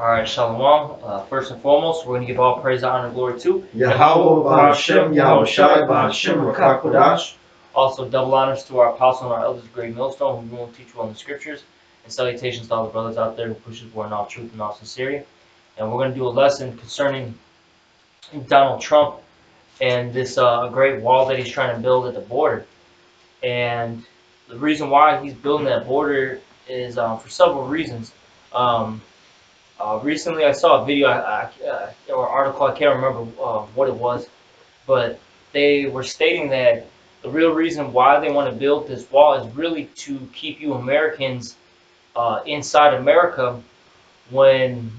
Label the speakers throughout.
Speaker 1: Alright, Shalom. First and foremost, we're going to give all praise, honor, and glory to
Speaker 2: Yahweh Ba'Hashem, Yahushai Ba'Hashem, Rakakodash.
Speaker 1: Also, double honors to our apostle and our elders, Great Millstone, who will teach you on the scriptures. And salutations to all the brothers out there who push us in all truth and all sincerity. And we're going to do a lesson concerning Donald Trump and this great wall that he's trying to build at the border. And the reason why he's building that border is for several reasons. Recently, I saw a video or article. I can't remember what it was, but they were stating that the real reason why they want to build this wall is really to keep you Americans inside America when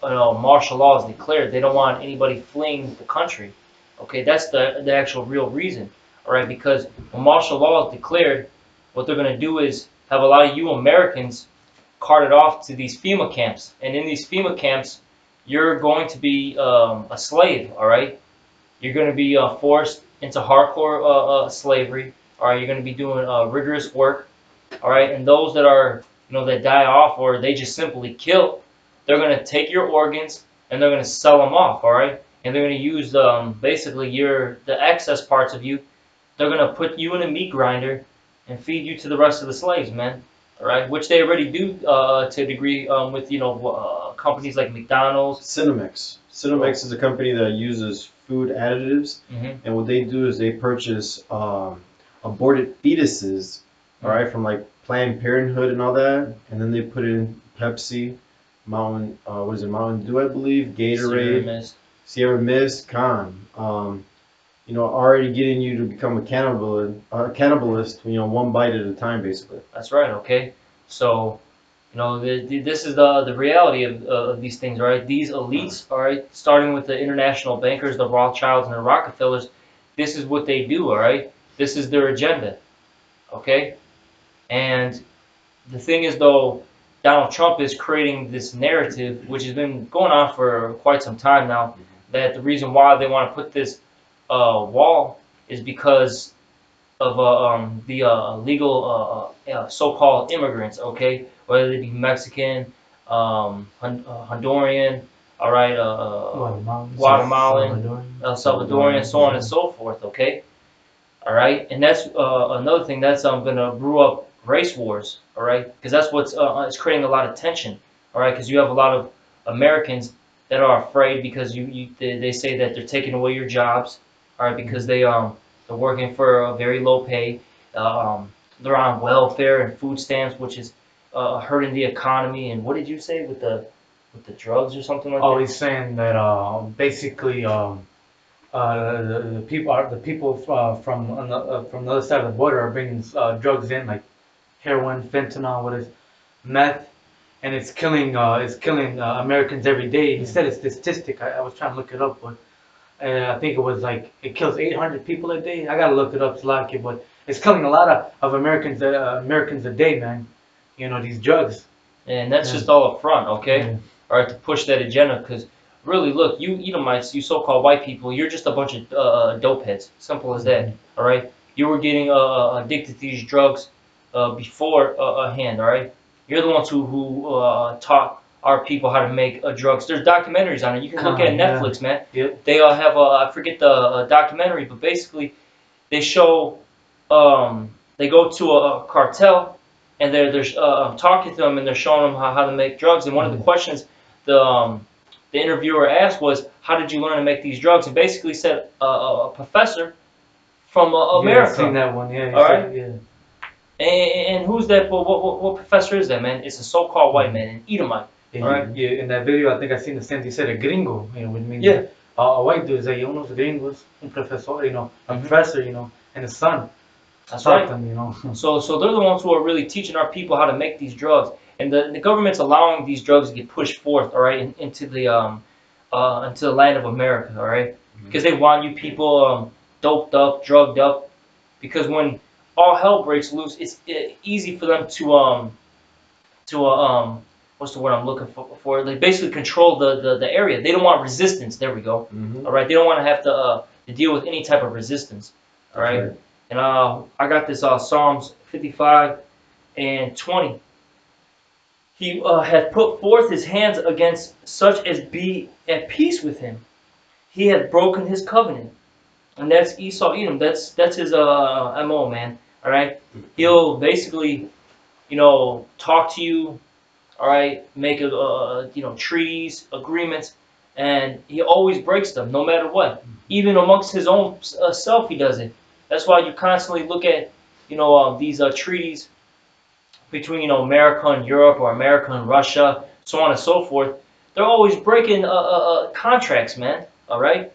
Speaker 1: martial law is declared. They don't want anybody fleeing the country. Okay, that's the actual real reason. All right, because when martial law is declared, what they're going to do is have a lot of you Americans carted off to these FEMA camps, and in these FEMA camps, you're going to be a slave. All right, you're going to be forced into hardcore slavery. All right, you're going to be doing rigorous work. All right, and those that are that die off or they just simply kill, they're going to take your organs and they're going to sell them off. All right, and they're going to use basically the excess parts of you. They're going to put you in a meat grinder and feed you to the rest of the slaves, man. All right, which they already do to a degree with companies like McDonald's.
Speaker 2: Cinemex is a company that uses food additives, and what they do is they purchase aborted fetuses, all right, from like Planned Parenthood and all that, and then they put it in Pepsi, Mountain Dew, I believe, Gatorade, Sierra Mist, already getting you to become a cannibalist, one bite at a time, basically.
Speaker 1: That's right. Okay, so this is the reality of these things, right? These elites, all right, starting with the international bankers, the Rothschilds and the Rockefellers, this is what they do, all right? This is their agenda, okay? And the thing is, though, Donald Trump is creating this narrative, which has been going on for quite some time now, that the reason why they want to put this wall is because of the illegal so-called immigrants, okay? Whether they be Mexican, Honduran, all right, Guatemalan, Salvadorian, so on and so forth, okay? All right, and that's another thing that's gonna brew up race wars, all right? Because that's what's it's creating a lot of tension, all right? Because you have a lot of Americans that are afraid because they say that they're taking away your jobs, all right? Because they're working for a very low pay, they're on welfare and food stamps, which is hurting the economy. And what did you say with the drugs or something like that?
Speaker 3: Oh, he's saying that basically the people from the other side of the border are bringing drugs in, like heroin, fentanyl, meth, and it's killing Americans every day. He said a statistic. I was trying to look it up, but I think it was like it kills 800 people a day. I gotta look it up, Slaki, but it's killing a lot of Americans a day, man. These drugs.
Speaker 1: And that's just all up front, okay? All right, to push that agenda, because really, look, you Edomites, you so-called white people, you're just a bunch of dope heads. Simple as that, all right? You were getting addicted to these drugs beforehand, all right? You're the ones who taught our people how to make drugs. There's documentaries on it. You can look at Netflix, man.
Speaker 3: Yep.
Speaker 1: They all have I forget the documentary, but basically they show they go to a cartel and they're talking to them and they're showing them how to make drugs. And one of the questions the interviewer asked was, "How did you learn to make these drugs?" And basically said a professor from America.
Speaker 3: Yeah, I've seen that one. Yeah.
Speaker 1: All right. Yeah. And who's that? What professor is that, man? It's a so-called white man, an Edomite.
Speaker 3: Yeah,
Speaker 1: all right.
Speaker 3: Yeah, in that video, I think I seen the same. He said a gringo, which means
Speaker 1: yeah,
Speaker 3: a white dude. Like unos gringos, un profesor, a professor, and his son.
Speaker 1: That's right.
Speaker 3: Them,
Speaker 1: So they're the ones who are really teaching our people how to make these drugs, and the government's allowing these drugs to get pushed forth, all right, into the land of America, all right, because they want you people doped up, drugged up, because when all hell breaks loose, it's easy for them to what's the word I'm looking for? They basically control the area. They don't want resistance. There we go. All right, they don't want to have to deal with any type of resistance. All right. And I got this Psalms 55 and 20. he hath put forth his hands against such as be at peace with him. He hath broken his covenant. And that's Esau Edom. That's his MO, man. All right. He'll basically, talk to you. All right, make treaties, agreements, and he always breaks them, no matter what. Even amongst his own self, he does it. That's why you constantly look at, these treaties between, America and Europe or America and Russia, so on and so forth. They're always breaking contracts, man. All right.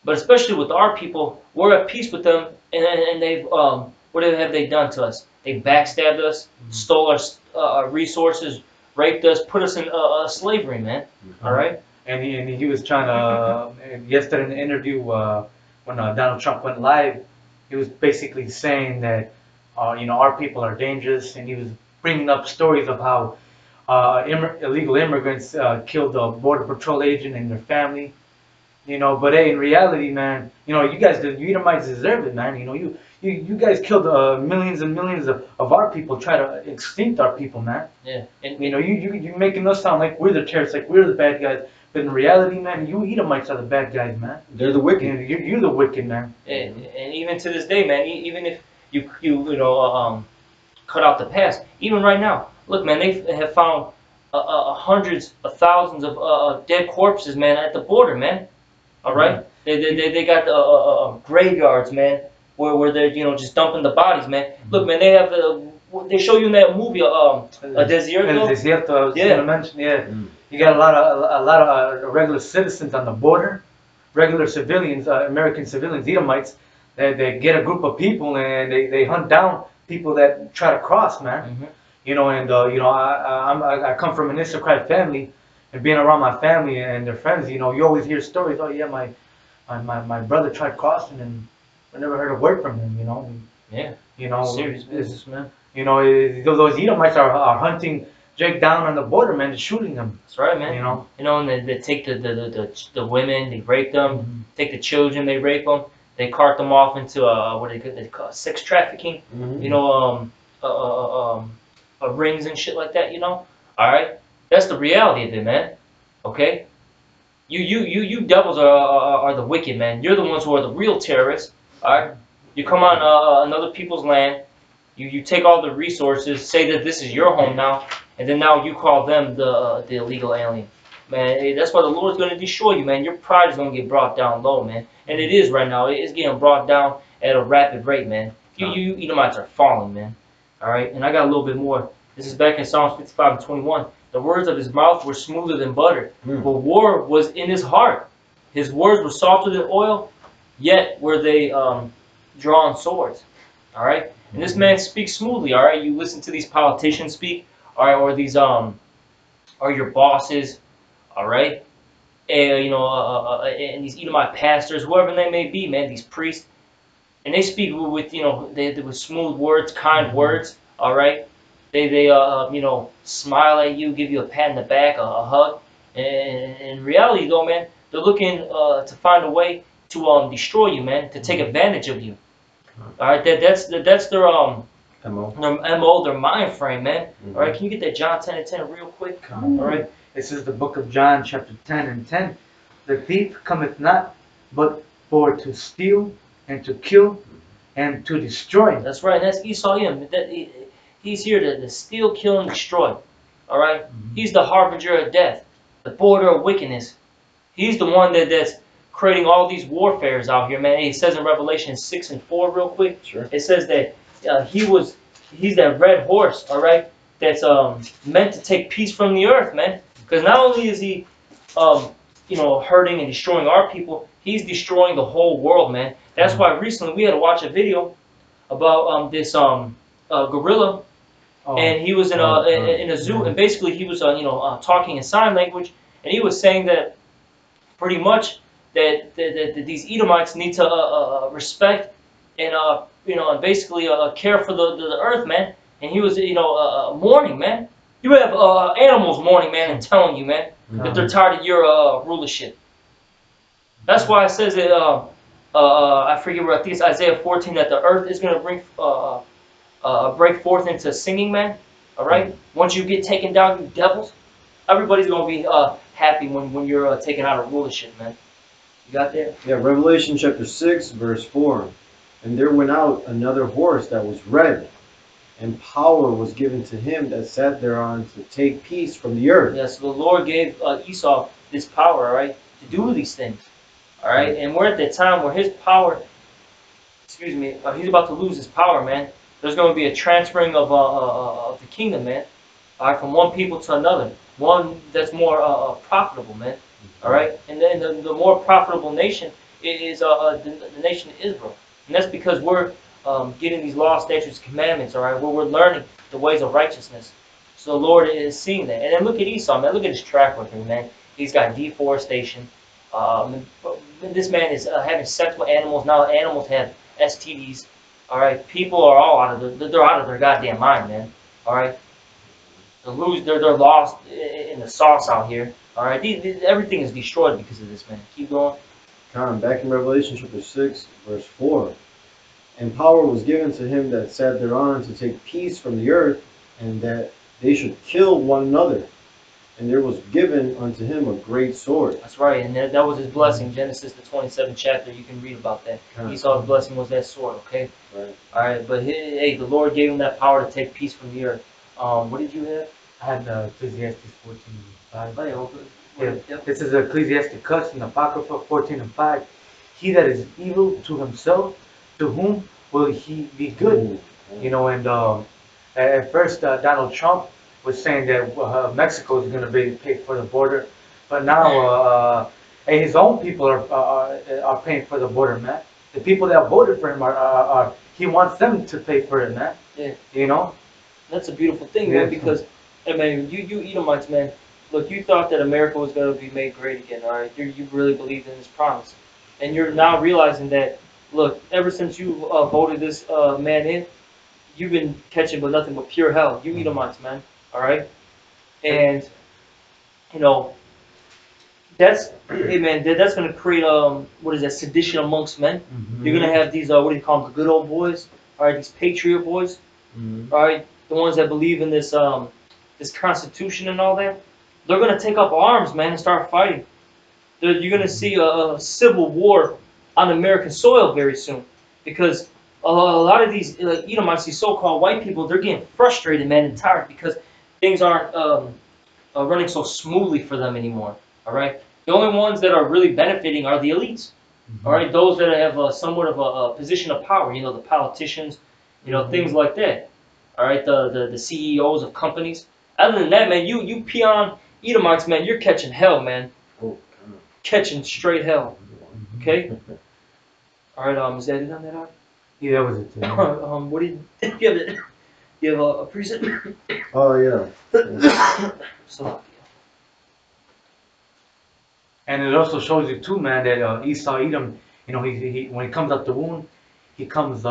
Speaker 1: But especially with our people, we're at peace with them, and they've what have they done to us? They backstabbed us, stole our resources, raped us, put us in slavery, man. All right.
Speaker 3: And he was trying to yesterday in the interview when Donald Trump went live, he was basically saying that our people are dangerous, and he was bringing up stories of how illegal immigrants killed a border patrol agent and their family. But hey, in reality, man, you guys, the Edomites deserve it, man. You guys killed millions and millions of our people, try to extinct our people, man.
Speaker 1: Yeah. And
Speaker 3: you're making us sound like we're the terrorists, like we're the bad guys. But in reality, man, you Edomites are the bad guys, man.
Speaker 2: They're the wicked.
Speaker 3: You're the wicked, man.
Speaker 1: and even to this day, man, even if you cut out the past, even right now, look, man, they have found hundreds of thousands of dead corpses, man, at the border, man. All right, they got graveyards, man, where they're just dumping the bodies, man. Look, man, they have they show you in that movie Desierto.
Speaker 3: Desierto, I was
Speaker 1: Yeah.
Speaker 3: gonna mention, yeah. You got a lot of regular citizens on the border, regular civilians, American civilians, Edomites, that get a group of people and they hunt down people that try to cross, man. I come from an aristocratic family. And being around my family and their friends, you always hear stories. Oh yeah, my brother tried crossing and I never heard a word from him.
Speaker 1: Yeah. Serious business, man.
Speaker 3: Those Edomites are hunting Jake down on the border, man, and shooting them.
Speaker 1: That's right, man. And they take the women, they rape them. Take the children, they rape them. They cart them off into what they call sex trafficking. Rings and shit like that. All right. That's the reality of it, man. Okay? You devils are the wicked, man. You're the ones who are the real terrorists. Alright? You come on another people's land, you take all the resources, say that this is your home now, and then now you call them the illegal alien. Man, hey, that's why the Lord's gonna destroy you, man. Your pride is gonna get brought down low, man. And it is right now. It's getting brought down at a rapid rate, man. You Edomites are falling, man. Alright? And I got a little bit more. This is back in Psalms 55:21. The words of his mouth were smoother than butter, but war was in his heart. His words were softer than oil, yet were they drawn swords. All right, and this man speaks smoothly. All right, you listen to these politicians speak, all right, or these are your bosses, all right, and and these Edomite pastors, whoever they may be, man, these priests, and they speak with with smooth words, kind words, all right. They smile at you, give you a pat in the back, a hug. And in reality, though, man, they're looking to find a way to destroy you, man, to take advantage of you. All right, that's their MO, their mind frame, man. All right, can you get that John 10:10 real quick? All right.
Speaker 3: This is the book of John, chapter 10 and 10. The thief cometh not, but for to steal and to kill and to destroy.
Speaker 1: That's right. That's Esau. He's here to steal, kill, and destroy. All right? He's the harbinger of death, the border of wickedness. He's the one that's creating all these warfares out here, man. It says in Revelation 6:4 real quick.
Speaker 2: Sure.
Speaker 1: It says that he's that red horse, all right, that's meant to take peace from the earth, man. Because not only is he hurting and destroying our people, he's destroying the whole world, man. That's why recently we had to watch a video about this gorilla. And he was in a zoo, and basically he was talking in sign language, and he was saying that pretty much that these Edomites need to respect and and basically care for the earth, man. And he was mourning, man. You have animals mourning, man, and telling you, man, that they're tired of your rulership. That's why it says that I forget where, I think it's Isaiah 14, that the earth is going to break forth into singing, man. All right. Once you get taken down, you devils, everybody's gonna be happy when you're taken out of rulership, man. You got that?
Speaker 2: Yeah, Revelation chapter 6, verse 4. And there went out another horse that was red, and power was given to him that sat thereon to take peace from the earth.
Speaker 1: Yes. The Lord gave Esau this power, all right, to do these things. All right. And we're at that time where his power, excuse me, he's about to lose his power, man. There's going to be a transferring of the kingdom, man. All right, from one people to another, one that's more profitable, man. All right, and then the more profitable nation is the nation of Israel, and that's because we're getting these laws, statutes, commandments. All right, where we're learning the ways of righteousness. So the Lord is seeing that, and then look at Esau, man. Look at his track record, man. He's got deforestation. This man is having sex with animals. Now animals have STDs. All right, people are all they're out of their goddamn mind, man. All right. They're lost in the sauce out here. All right, everything is destroyed because of this, man. Keep going.
Speaker 2: Back in Revelation chapter 6, verse 4. And power was given to him that sat thereon to take peace from the earth, and that they should kill one another. And there was given unto him a great sword.
Speaker 1: That's right, and that was his blessing. Genesis, the 27th chapter, you can read about that. Esau's blessing was that sword, okay?
Speaker 2: Right.
Speaker 1: All right, but hey, the Lord gave him that power to take peace from the earth. What did you have?
Speaker 3: I had Ecclesiastes 14:5.
Speaker 1: Oh, yeah,
Speaker 3: Yeah.
Speaker 1: yep.
Speaker 3: This is Ecclesiastes cuts in the Apocrypha 14:5. He that is evil to himself, to whom will he be good? You know, and at first Donald Trump was saying that Mexico is going to pay for the border, but now his own people are paying for the border, man. The people that voted for him are he wants them to pay for it, man.
Speaker 1: Yeah.
Speaker 3: You know.
Speaker 1: That's a beautiful thing, man, because, I mean, you Edomites, man, look, you thought that America was going to be made great again, all right? You really believed in this promise. And you're now realizing that, look, ever since you voted this man in, you've been catching but nothing but pure hell. You Edomites, man, all right? And, you know, that's, hey, man, that's going to create, what is that, sedition amongst men. You're going to have these, what do you call them, the good old boys, all right, these patriot boys, all right? The ones that believe in this this Constitution and all that, they're gonna take up arms, man, and start fighting. You're gonna see a civil war on American soil very soon, because a lot of these Edomites, these so-called white people, they're getting frustrated, man, and tired because things aren't running so smoothly for them anymore. All right, the only ones that are really benefiting are the elites. All right, those that have somewhat of a position of power. You know, the politicians. You know, things like that. All right, the CEOs of companies. Other than that, man, you peon Edomites, man, you're catching hell, man. Catching straight hell. Okay. All right. Is that it on that, Art?
Speaker 3: Yeah, that was it.
Speaker 1: What do you have a preset?
Speaker 2: Oh, yeah.
Speaker 1: So.
Speaker 3: And it also shows you too, man, that Esau Edom, you know, he when he comes out the womb, he comes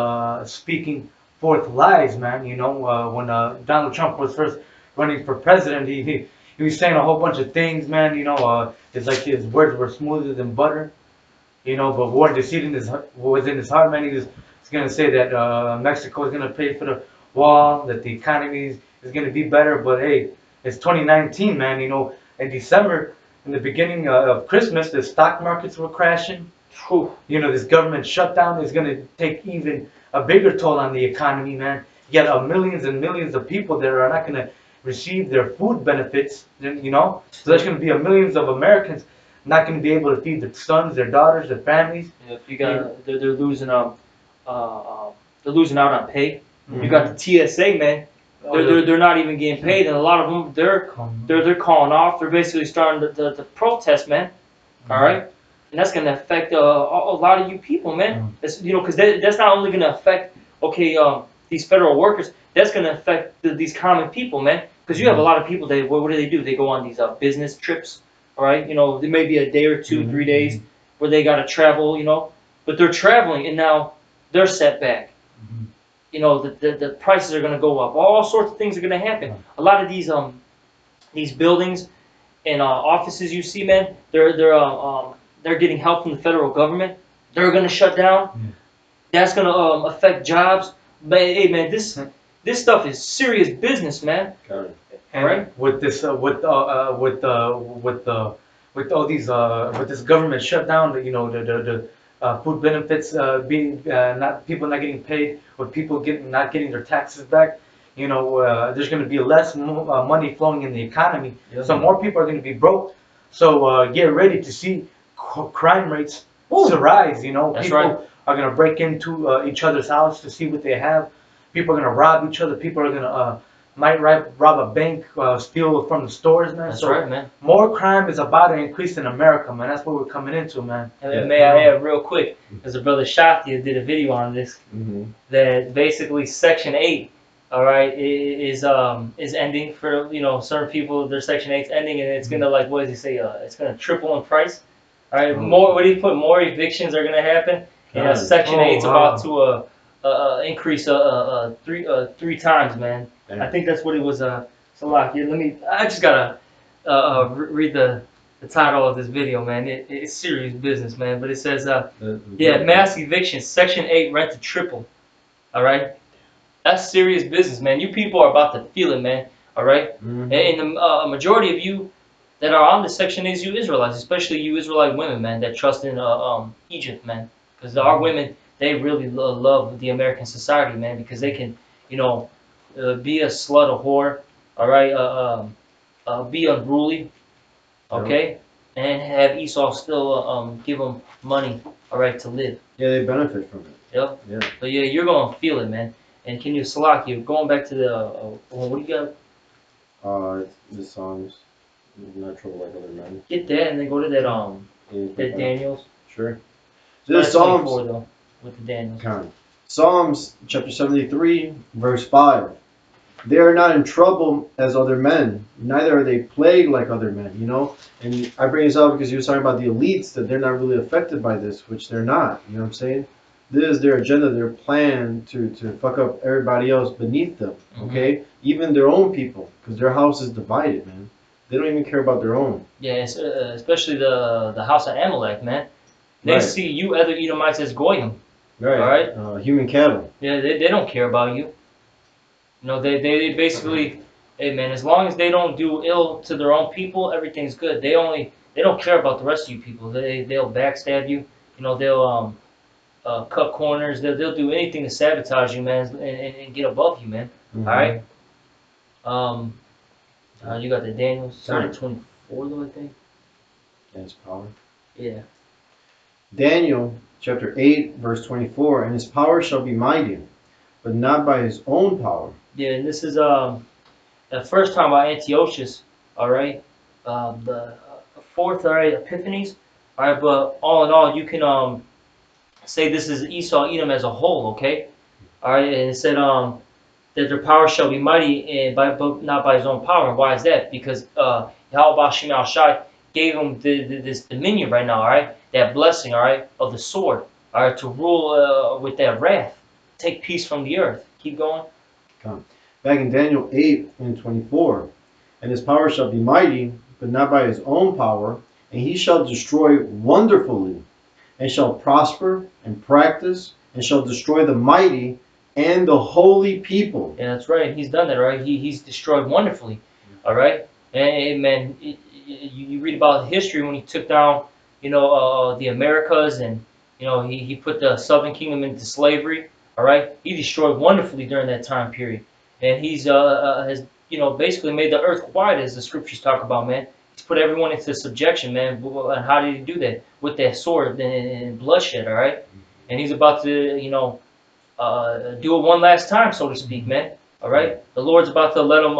Speaker 3: speaking forth lies, man. You know, when Donald Trump was first running for president, he was saying a whole bunch of things, man. You know, it's like his words were smoother than butter. You know, but war deceit was in his heart, man. He's gonna say that Mexico is gonna pay for the wall, that the economy is gonna be better. But hey, it's 2019, man. You know, in December, in the beginning of Christmas, the stock markets were crashing. You know, this government shutdown is gonna take even a bigger toll on the economy, man. You got millions and millions of people that are not gonna receive their food benefits. You know, so there's gonna be millions of Americans not going to be able to feed their sons, their daughters, their families.
Speaker 1: Yeah, you got they're losing they're losing out on pay. You got the TSA, man. They're not even getting paid, and a lot of them they're calling off. They're basically starting the protest, man. All right, and that's going to affect a lot of you people, man. It's, you know, because that's not only going to affect these federal workers. That's going to affect these common people, man. Because you have a lot of people. What do? They go on these business trips. All right, you know, there may be a day or 2, 3 days where they got to travel, you know, but they're traveling and now they're set back. You know, the prices are going to go up. All sorts of things are going to happen. A lot of these buildings and offices you see, man, they're getting help from the federal government. They're going to shut down. That's going to affect jobs. But hey, man, This stuff is serious business, man.
Speaker 2: Got it.
Speaker 3: And
Speaker 1: Right.
Speaker 3: with this, with all these, with this government shutdown, you know, the food benefits being not people not getting paid, or people not getting their taxes back, you know, there's going to be less money flowing in the economy, so more people are going to be broke. So get ready to see crime rates to rise. You know,
Speaker 1: That's
Speaker 3: people
Speaker 1: right.
Speaker 3: are going to break into each other's house to see what they have. People are going to rob each other. People are going to might rob a bank, steal from the stores, man.
Speaker 1: That's
Speaker 3: So
Speaker 1: right, man.
Speaker 3: more crime is about to increase in America, man. That's what we're coming into, man.
Speaker 1: And
Speaker 2: Yeah.
Speaker 1: may I add real quick, because the brother Shafti did a video on this, that basically Section 8, all right, is ending for, you know, certain people. Their Section 8's ending, and it's gonna, like, what does he say? It's gonna triple in price. All right, more. What did he put? More evictions are gonna happen, and Section 8's about to increase three times, man. I think that's what it was. So like, yeah, I just gotta read the title of this video, man. It's serious business, man. But it says, yeah, mass eviction, Section 8 rent to triple. All right, that's serious business, man. You people are about to feel it, man. All right, and the majority of you that are on the Section 8 is you Israelites, especially you Israelite women, man, that trust in Egypt, man, because our women, they really love the American society, man, because they can, you know, be a slut, a whore, all right, be unruly, okay, and have Esau still give them money, all right, to live.
Speaker 2: Yeah, they benefit from it.
Speaker 1: Yep.
Speaker 2: Yeah.
Speaker 1: So yeah, you're gonna feel it, man. And can you Salaki, going back to the what do you got?
Speaker 2: The Psalms, not trouble like other men.
Speaker 1: Get that, and then go to that that Daniel's.
Speaker 2: Sure.
Speaker 1: Start
Speaker 2: The
Speaker 1: at
Speaker 2: Psalms.
Speaker 1: 24 though, with the Daniels.
Speaker 2: Kind. Psalms chapter 73, verse 5. They are not in trouble as other men, neither are they plagued like other men, you know? And I bring this up because you were talking about the elites, that they're not really affected by this, which they're not, you know what I'm saying? This is their agenda, their plan to fuck up everybody else beneath them, okay? Even their own people, because their house is divided, man. They don't even care about their own.
Speaker 1: Yeah, especially the house of Amalek, man. They see you other Edomites as goyim.
Speaker 2: Right.
Speaker 1: All right.
Speaker 2: Human cattle.
Speaker 1: Yeah, they don't care about you. You know, they basically, hey man, as long as they don't do ill to their own people, everything's good. They don't care about the rest of you people. They'll backstab you. You know, they'll cut corners. They'll do anything to sabotage you, man, and get above you, man. All right. You got the Daniels. Started 24 though, I think.
Speaker 2: Against power.
Speaker 1: Yeah.
Speaker 2: Daniel chapter 8, verse 24, and his power shall be mighty, but not by his own power.
Speaker 1: Yeah, and this is the first time about Antiochus, all right? The fourth, all right, Epiphanies, all right, but all in all, you can say this is Esau, Edom as a whole, okay? All right, and it said that their power shall be mighty, but not by his own power. And why is that? Because Yahweh Shem Al Shai gave him this dominion right now, all right? That blessing, all right, of the sword, all right, to rule with that wrath, take peace from the earth. Keep going.
Speaker 2: Back in Daniel 8 and 24, and his power shall be mighty, but not by his own power, and he shall destroy wonderfully, and shall prosper and practice, and shall destroy the mighty and the holy people.
Speaker 1: Yeah, that's right. He's done that, right? He's destroyed wonderfully, all right? And man, you read about history when he took down, you know, the Americas, and you know he put the Southern Kingdom into slavery, all right? He destroyed wonderfully during that time period, and he's has, you know, basically made the earth quiet, as the scriptures talk about, man. He's put everyone into subjection, man. And how did he do that? With that sword and bloodshed, all right? And he's about to, you know, do it one last time, so to speak, man. All right, the Lord's about to let him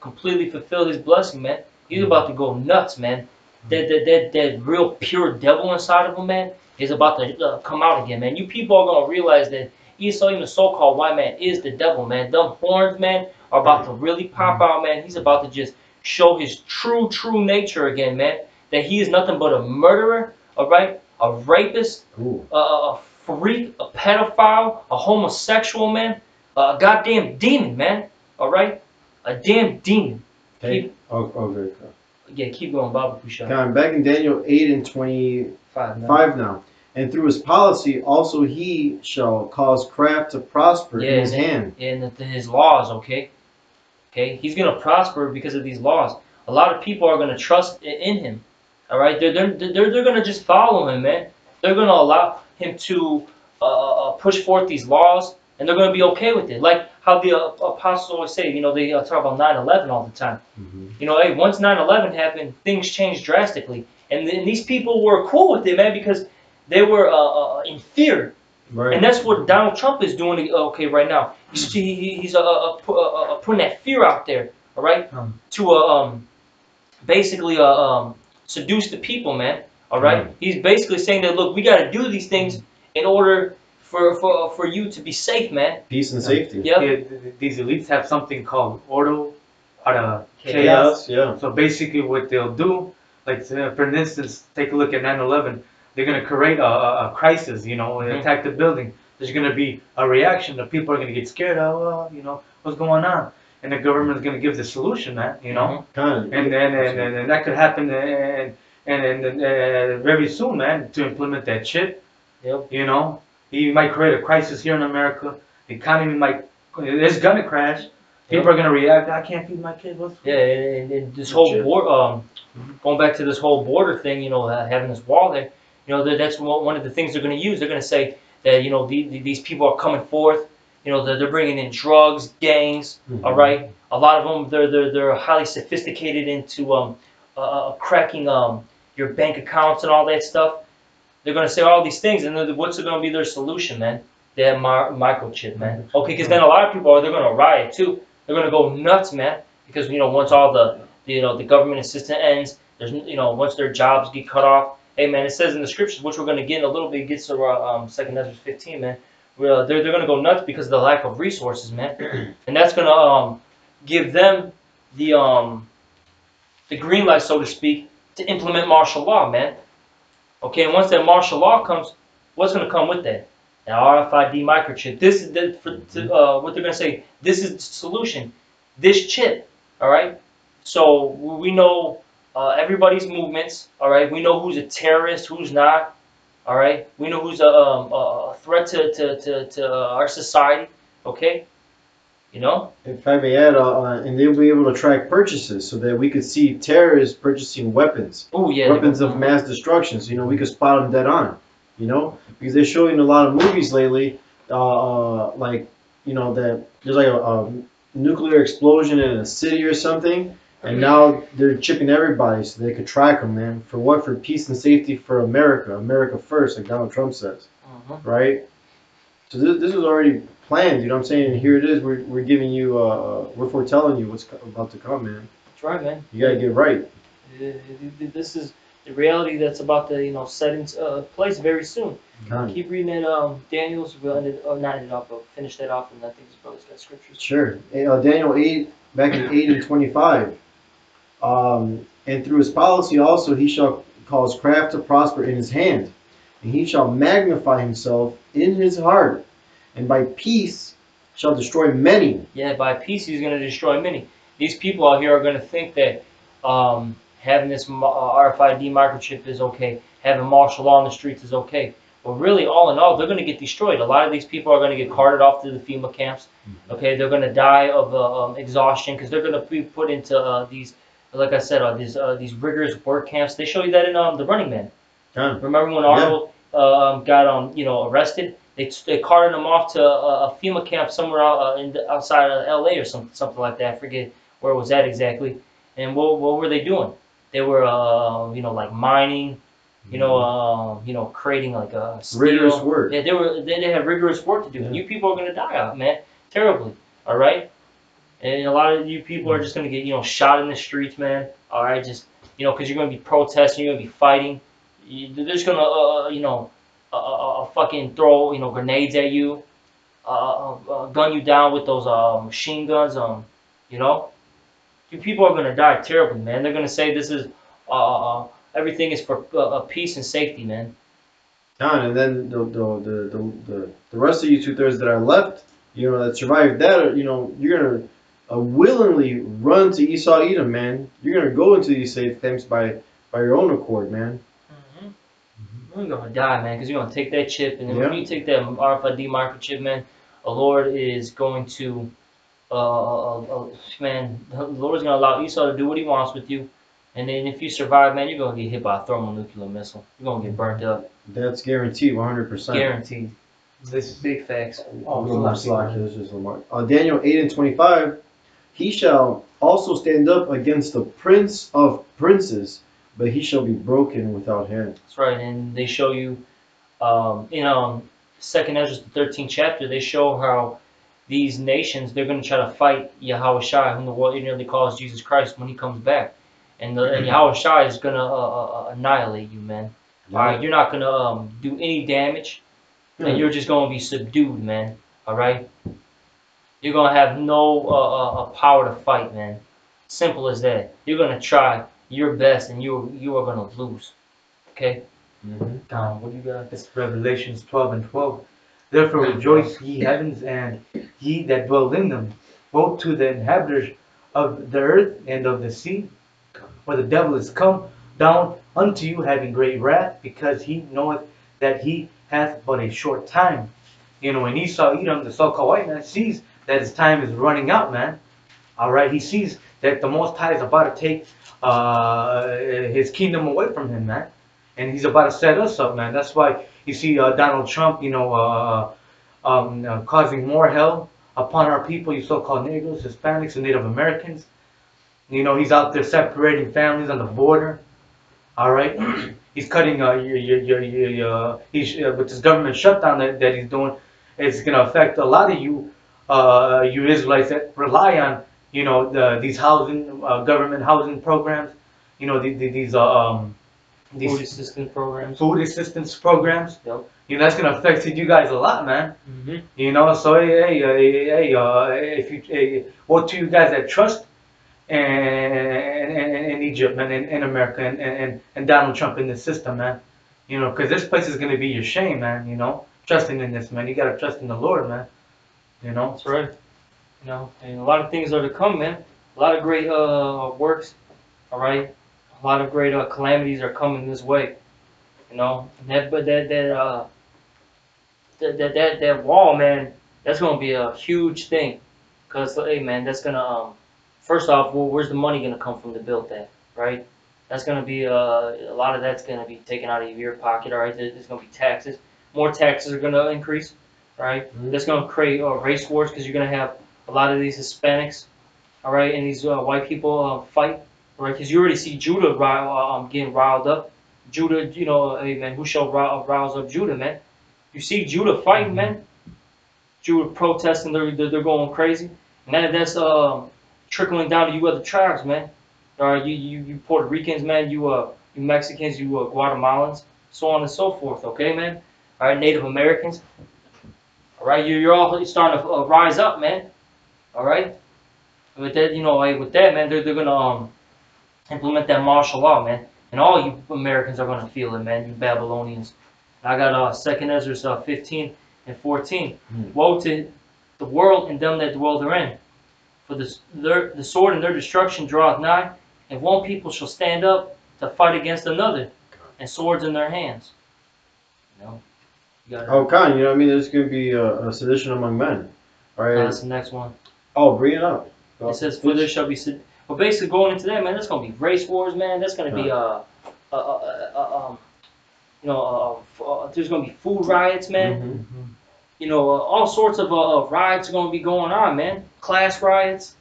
Speaker 1: completely fulfill his blessing, man. He's about to go nuts, man. That real pure devil inside of him, man, is about to come out again, man. You people are gonna realize that Esau, even the so-called white man, is the devil, man. Them horns, man, are about to really pop out, man. He's about to just show his true nature again, man. That he is nothing but a murderer, all right, a rapist, a freak, a pedophile, a homosexual, man, a goddamn demon, man. All right, a damn demon.
Speaker 2: Okay.
Speaker 1: Yeah, keep going, Baba Pusha.
Speaker 2: Back in Daniel 8 and 25 now. And through his policy, also he shall cause craft to prosper in his hand.
Speaker 1: And his laws, okay? Okay, he's gonna prosper because of these laws. A lot of people are gonna trust in him. All right, they're gonna just follow him, man. They're gonna allow him to push forth these laws, and they're gonna be okay with it. Like how the apostles always say, you know, they talk about 9/11 all the time.
Speaker 2: Mm-hmm.
Speaker 1: You know, hey, once 9/11 happened, things changed drastically, and these people were cool with it, man, because they were in fear.
Speaker 2: Right.
Speaker 1: And that's what Donald Trump is doing. Okay, right now he's putting that fear out there. All right, to basically seduce the people, man. All right, he's basically saying that look, we got to do these things in order for you to be safe, man.
Speaker 2: Peace and safety.
Speaker 3: Yeah, these elites have something called ordo, out of
Speaker 2: chaos. Yeah.
Speaker 3: So basically, what they'll do, like for instance, take a look at 9/11. They're gonna create a crisis, you know, attack the building. There's gonna be a reaction. The people are gonna get scared. Oh, well, you know, what's going on? And the government's gonna give the solution, man. You know,
Speaker 2: Kind of.
Speaker 3: and that could happen, and very soon, man, to implement that chip.
Speaker 1: Yep.
Speaker 3: You know, he might create a crisis here in America. The economy it's gonna crash. People are gonna react. I can't feed my kids.
Speaker 1: Yeah, and this whole going back to this whole border thing, you know, having this wall there, you know, that's one of the things they're going to use. They're going to say that, you know, these people are coming forth. You know, they're bringing in drugs, gangs.
Speaker 2: Mm-hmm.
Speaker 1: All right, a lot of them they're highly sophisticated into cracking your bank accounts and all that stuff. They're going to say all these things, and what's going to be their solution, man? They have microchip, man. Okay, because then a lot of people they're going to riot too. They're going to go nuts, man, because you know once all the government assistance ends, there's you know once their jobs get cut off. Hey man, it says in the scriptures, which we're going to get in a little bit, it gets to 2 Ezra 15, man. They're going to go nuts because of the lack of resources, man, and that's going to give them the green light, so to speak, to implement martial law, man. Okay, and once that martial law comes, what's going to come with that? Now RFID microchip. This is what they're going to say. This is the solution. This chip. All right. So we know everybody's movements. All right. We know who's a terrorist, who's not. All right. We know who's a threat to our society. Okay. You know.
Speaker 2: If I may add, and they'll be able to track purchases so that we could see terrorists purchasing weapons.
Speaker 1: Oh yeah.
Speaker 2: Weapons of mass destruction. So you know we could spot them dead on. You know, because they're showing a lot of movies lately, like you know that there's like a nuclear explosion in a city or something, and now they're chipping everybody so they could track them, man. For what? For peace and safety for America, America first, like Donald Trump says, right? So this was already planned. You know what I'm saying? And here it is. We're giving you, we're foretelling you what's about to come, man.
Speaker 1: That's right, man.
Speaker 2: You gotta get right.
Speaker 1: This is the reality that's about to, you know, set in place very soon. Keep reading that Daniel's. We'll not end it off, but finish that off, and I think his brother's got scriptures.
Speaker 2: Sure. Daniel 8, back in 8 and 25. And through his policy also he shall cause craft to prosper in his hand, and he shall magnify himself in his heart, and by peace shall destroy many.
Speaker 1: Yeah, by peace he's going to destroy many. These people out here are going to think that having this RFID microchip is okay, having martial law in the streets is okay. But really, all in all, they're going to get destroyed. A lot of these people are going to get carted off to the FEMA camps. Okay, they're going to die of exhaustion because they're going to be put into these, like I said, these rigorous work camps. They show you that in the Running Man. Remember when Arnold got arrested? They carted him off to a FEMA camp somewhere outside of LA or something like that. I forget where it was at exactly. And what were they doing? They were like mining, creating like a steel.
Speaker 2: Rigorous work.
Speaker 1: Yeah, they had rigorous work to do. And you people are gonna die out, man, terribly. All right. And a lot of you people are just gonna get shot in the streets, man. All right, just because you're gonna be protesting, you're gonna be fighting. They're just gonna fucking throw grenades at you, gun you down with those machine guns. You people are going to die terribly, man. They're going to say this is everything is for peace and safety, man.
Speaker 2: And then the rest of you 2/3 that are left, that survived that, you're going to willingly run to Esau Edom, man. You're going to go into these safe camps by your own accord, man.
Speaker 1: You're gonna die, man, because you're gonna take that chip, and then
Speaker 2: Yeah.
Speaker 1: when you take that RFID microchip, man, the Lord is going to, man, the Lord's gonna allow Esau to do what he wants with you, and then if you survive, man, you're gonna get hit by a thermonuclear missile. You're gonna get burnt up,
Speaker 2: That's guaranteed, 100%.
Speaker 1: guaranteed.
Speaker 3: This
Speaker 1: Big facts.
Speaker 2: I'll go more slack. This is Lamar. Daniel 8:25. He shall also stand up against the prince of princes, but he shall be broken without hand.
Speaker 1: That's right, and they show you, in Second Ezra, the 13th chapter, they show how these nations, they're going to try to fight Yahweh Shai, whom the world ignorantly calls Jesus Christ, when he comes back. And Yahweh Shai is going to annihilate you, man.
Speaker 2: Yeah.
Speaker 1: All right, you're not going to do any damage, and you're just going to be subdued, man. All right? You're going to have no power to fight, man. Simple as that. You're going to try your best, and you are going to lose. Okay?
Speaker 3: Mm-hmm.
Speaker 1: What do you got?
Speaker 3: It's Revelations 12:12. Therefore rejoice, ye heavens, and ye that dwell in them, both to the inhabitants of the earth and of the sea. For the devil is come down unto you, having great wrath, because he knoweth that he hath but a short time. You know, when Esau, Edom, the so-called white man, sees that his time is running out, man. All right, he sees that the Most High is about to take his kingdom away from him, man. And he's about to set us up, man. That's why you see Donald Trump, causing more hell upon our people, you so-called Negroes, Hispanics, and Native Americans. You know, he's out there separating families on the border. All right, he's cutting with this government shutdown that he's doing. It's gonna affect a lot of you, you Israelites that rely on, these housing, government housing programs. You know, these
Speaker 1: Food assistance programs.
Speaker 3: food assistance programs.
Speaker 1: Yep.
Speaker 3: You know, that's gonna affect you guys a lot, man.
Speaker 1: Mm-hmm.
Speaker 3: You know, so if you woe to you guys that trust in Egypt, man, in America, and Donald Trump in this system, man. You know, because this place is gonna be your shame, man. You know, trusting in this, man. You gotta trust in the Lord, man. You know.
Speaker 1: That's right. You know, and a lot of things are to come, man. A lot of great works. All right. A lot of great calamities are coming this way. You know, and that wall, man, that's gonna be a huge thing. Cause hey, man, that's gonna first off, well, where's the money gonna come from to build that, right? That's gonna be a lot of that's gonna be taken out of your pocket. All right, there's gonna be taxes. More taxes are gonna increase, right? That's gonna create race wars because you're gonna have a lot of these Hispanics, all right, and these white people fight, right? Because you already see Judah getting riled up. Judah, you know, hey man, who shall rouse up Judah, man? You see Judah fighting, man. Judah protesting, they're going crazy, and that's trickling down to you other tribes, man. All right, you Puerto Ricans, man. You Mexicans, you Guatemalans, so on and so forth. Okay, man. All right, Native Americans. All right, you're all starting to rise up, man. All right. With that, with that, man, they're gonna implement that martial law, man, and all you Americans are gonna feel it, man. You Babylonians. I got Second Ezra 15 and 14. Woe to the world and them that dwell therein, for the sword and their destruction draweth nigh, and one people shall stand up to fight against another, and swords in their hands. You know, you got
Speaker 2: Oh, Khan, you know what I mean? There's going to be a sedition among men. All right.
Speaker 1: that's the next one.
Speaker 2: Oh, bring it up.
Speaker 1: It says, "For there shall be." Well, basically going into that, man, that's gonna be race wars, man. That's gonna be there's gonna be food riots, man.
Speaker 2: Mm-hmm.
Speaker 1: You know, all sorts of riots are gonna be going on, man. Class riots,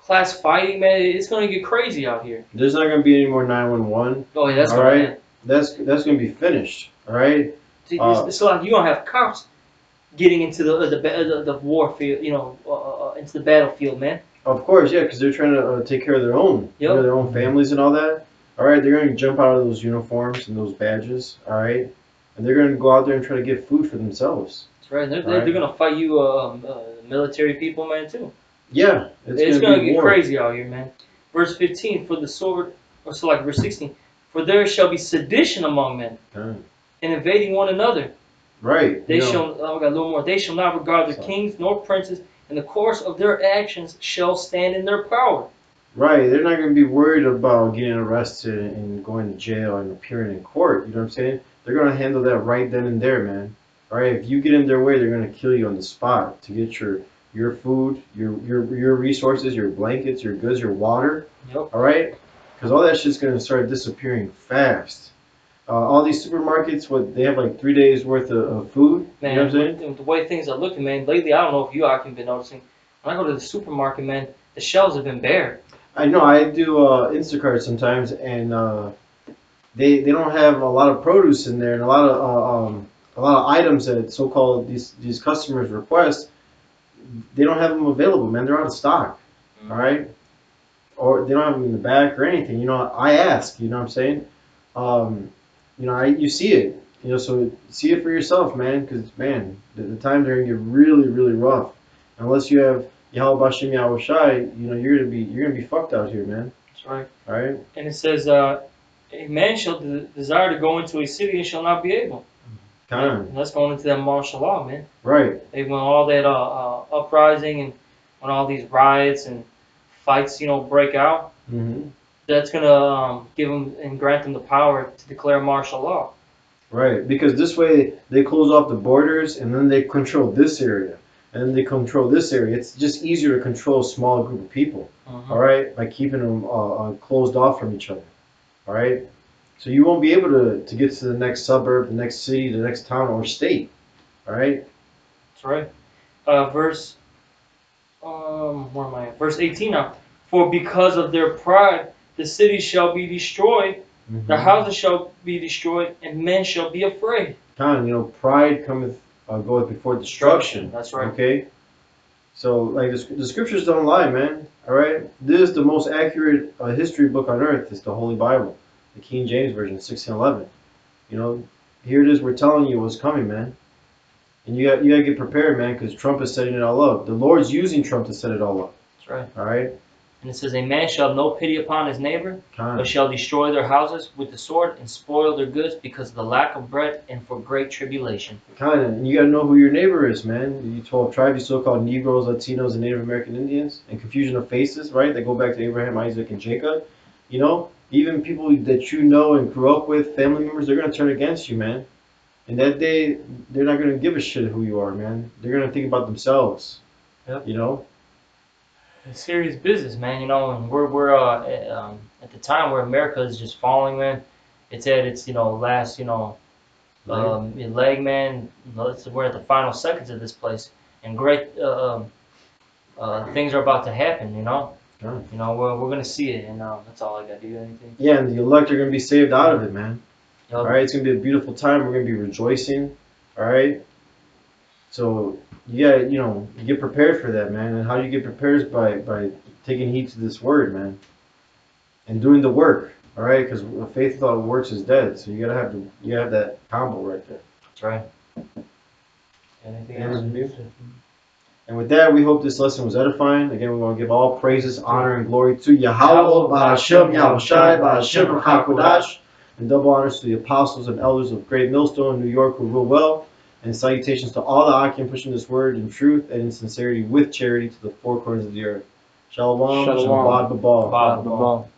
Speaker 1: class fighting, man. It's gonna get crazy out here.
Speaker 2: There's not going to be any more 911.
Speaker 1: Oh yeah, that's
Speaker 2: all
Speaker 1: gonna
Speaker 2: right.
Speaker 1: man.
Speaker 2: That's going to be finished. All right.
Speaker 1: See, it's like you're gonna have cops getting into the warfield, into the battlefield, man.
Speaker 2: Of course, yeah, because they're trying to take care of their own, their own families and all that. All right, they're going to jump out of those uniforms and those badges. All right, and they're going to go out there and try to get food for themselves.
Speaker 1: That's right. They're going to fight you, military people, man, too.
Speaker 2: Yeah,
Speaker 1: it's going to get crazy out here, man. Verse 15, for the sword, or so like verse 16, for there shall be sedition among men, and invading one another.
Speaker 2: Right.
Speaker 1: They shall. Oh, I got a little more. They shall not regard their kings nor princes, and the course of their actions shall stand in their power.
Speaker 2: Right. They're not going to be worried about getting arrested and going to jail and appearing in court. You know what I'm saying? They're they're gonna handle that right then and there, man. All right, if you get in their way, they're gonna kill you on the spot to get your food, your resources, your blankets, your goods, your water.
Speaker 1: Yep.
Speaker 2: All right, because all that shit's gonna start disappearing fast. All these supermarkets, what they have like 3 days worth of food.
Speaker 1: Man,
Speaker 2: you know what I'm saying?
Speaker 1: the way things are looking, man, lately, I don't know if you have been noticing. When I go to the supermarket, man, the shelves have been bare.
Speaker 2: I know I do Instacart sometimes, and they don't have a lot of produce in there, and a lot of items that so-called these customers request. They don't have them available, man. They're out of stock. All right, or they don't have them in the back or anything. You know, I ask. You know what I'm saying? You know, you see it. You know, so see it for yourself, man. Because man, the times are gonna get really, really rough. Unless you have Yahweh Bashim Yahweh Shai, you know, you're gonna be fucked out here, man.
Speaker 1: That's right.
Speaker 2: All right.
Speaker 1: And it says, a man shall desire to go into a city and shall not be able.
Speaker 2: Kind.
Speaker 1: That's going into that martial law, man.
Speaker 2: Right.
Speaker 1: They when all that uprising and when all these riots and fights, you know, break out, that's gonna give them and grant them the power to declare martial law.
Speaker 2: Right. Because this way they close off the borders and then they control this area and then they control this area. It's just easier to control a small group of people. All right, by keeping them closed off from each other. All right. So you won't be able to get to the next suburb, the next city, the next town or state. All right.
Speaker 1: That's right. Verse, where am I at? Verse 18 now. For because of their pride, the cities shall be destroyed, the houses shall be destroyed, and men shall be afraid.
Speaker 2: Kind, you know, pride cometh, goeth before destruction.
Speaker 1: That's right.
Speaker 2: Okay. So, like, the scriptures don't lie, man. All right. This is the most accurate history book on earth. It's the Holy Bible, the King James Version, 1611. You know, here it is. We're telling you what's coming, man. And you got to get prepared, man, because Trump is setting it all up. The Lord's using Trump to set it all up.
Speaker 1: That's right.
Speaker 2: All right.
Speaker 1: And it says, a man shall have no pity upon his neighbor,
Speaker 2: Kind.
Speaker 1: but shall destroy their houses with the sword and spoil their goods because of the lack of bread and for great tribulation.
Speaker 2: Kind of. And you got to know who your neighbor is, man. You 12 tribes, so-called Negroes, Latinos, and Native American Indians, and confusion of faces, right? They go back to Abraham, Isaac, and Jacob. You know, even people that you know and grew up with, family members, they're going to turn against you, man. And that day, they're not going to give a shit who you are, man. They're going to think about themselves.
Speaker 1: Yep.
Speaker 2: You know?
Speaker 1: It's serious business, man. You know, and we're at the time where America is just falling, man. It's at its last leg, man. We're at the final seconds of this place, and great things are about to happen. You know.
Speaker 2: Sure.
Speaker 1: You know, we're gonna see it, and that's all I got. Do you have anything?
Speaker 2: Yeah, and the elect are going to be saved out of it, man.
Speaker 1: Yep.
Speaker 2: All right, it's going to be a beautiful time. We're going to be rejoicing. All right. So you got you get prepared for that, man. And how you get prepared is by taking heed to this word, man, and doing the work. All right, because faith without works is dead. So you have that combo right there.
Speaker 1: That's right. Anything else?
Speaker 2: And with that, we hope this lesson was edifying. Again, we want to give all praises, honor, and glory to Yahweh, Ba'Hashem, Yahushai, Ba'Hashem, HaKodash, and double honors to the apostles and elders of Great Millstone in New York who rule well, and salutations to all the Akim pushing this word in truth and in sincerity with charity to the four corners of the earth. Shalom, Shabbat, Babal.